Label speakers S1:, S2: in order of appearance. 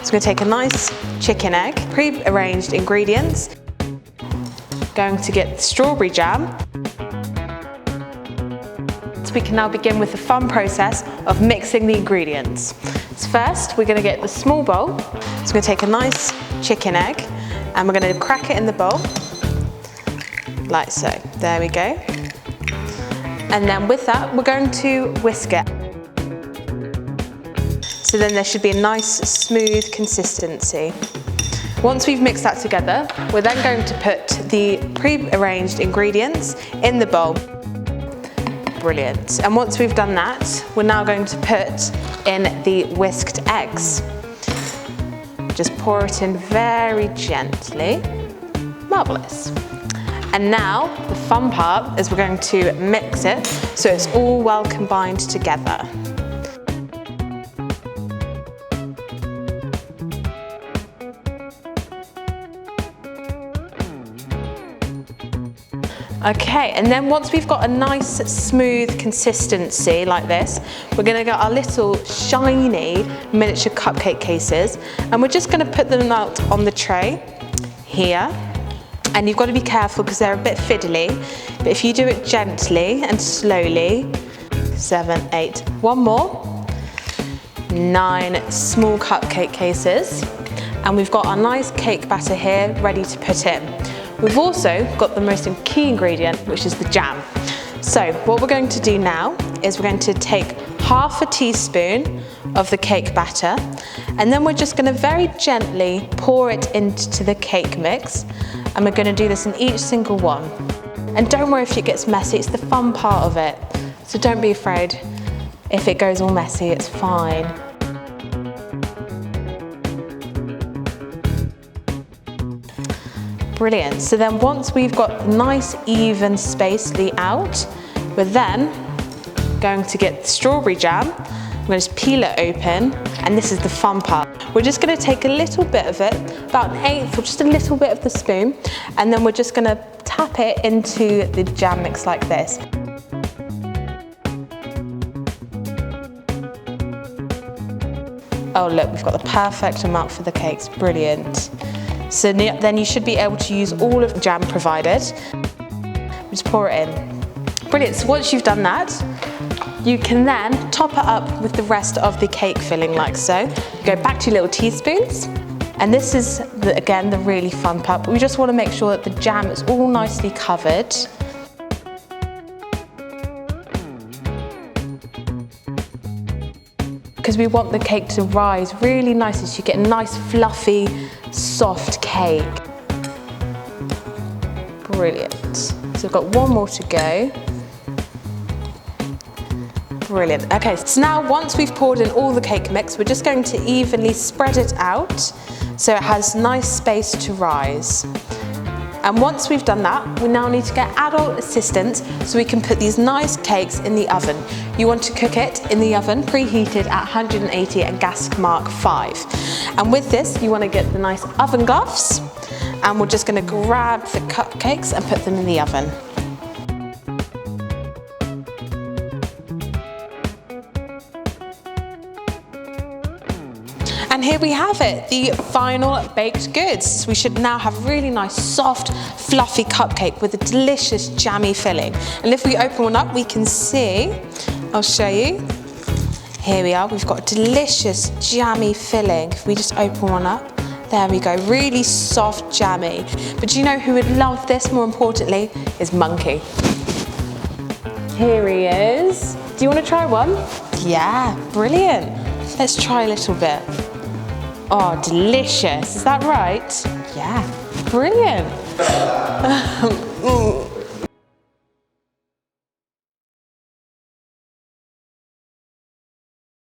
S1: So we're going to take a nice chicken egg, pre-arranged ingredients. Going to get the strawberry jam. So we can now begin with the fun process of mixing the ingredients. So first, we're going to get the small bowl. So we're going to take a nice chicken egg and we're going to crack it in the bowl, like so. There we go. And then with that, we're going to whisk it. So then there should be a nice smooth consistency. Once we've mixed that together, we're then going to put the pre-arranged ingredients in the bowl. Brilliant. And once we've done that, we're now going to put in the whisked eggs. Just pour it in very gently. Marvellous. And now the fun part is we're going to mix it so it's all well combined together. Okay, and then once we've got a nice smooth consistency like this, we're going to get our little shiny miniature cupcake cases and we're just going to put them out on the tray here. And you've got to be careful because they're a bit fiddly, but if you do it gently and slowly, 7, 8, one more, 9 small cupcake cases, and we've got our nice cake batter here ready to put in. We've also got the most key ingredient, which is the jam. So what we're going to do now is we're going to take half a teaspoon of the cake batter, and then we're just going to very gently pour it into the cake mix, and we're going to do this in each single one. And don't worry if it gets messy, it's the fun part of it. So don't be afraid if it goes all messy, it's fine. Brilliant. So then once we've got nice even space out, we're then going to get the strawberry jam. We're going to peel it open, and this is the fun part. We're just going to take a little bit of it, about 1/8 or just a little bit of the spoon, and then we're just going to tap it into the jam mix like this. Oh look, we've got the perfect amount for the cakes, brilliant. So then you should be able to use all of the jam provided. Just pour it in. Brilliant, so once you've done that, you can then top it up with the rest of the cake filling like so. Go back to your little teaspoons. And this is, again, the really fun part, but we just want to make sure that the jam is all nicely covered. Because we want the cake to rise really nicely so you get a nice fluffy, soft cake. Brilliant. So we've got one more to go. Brilliant. Okay, so now once we've poured in all the cake mix, we're just going to evenly spread it out so it has nice space to rise. And once we've done that, we now need to get adult assistance so we can put these nice cakes in the oven. You want to cook it in the oven, preheated at 180 at gas mark 5. And with this, you want to get the nice oven gloves, and we're just going to grab the cupcakes and put them in the oven. And here we have it, the final baked goods. We should now have really nice, soft, fluffy cupcake with a delicious jammy filling. And if we open one up, we can see, I'll show you. Here we are, we've got a delicious jammy filling. If we just open one up, there we go, really soft jammy. But do you know who would love this more importantly? Is Monkey. Here he is. Do you want to try one? Yeah, brilliant. Let's try a little bit. Oh, delicious. Is that right? Yeah, brilliant.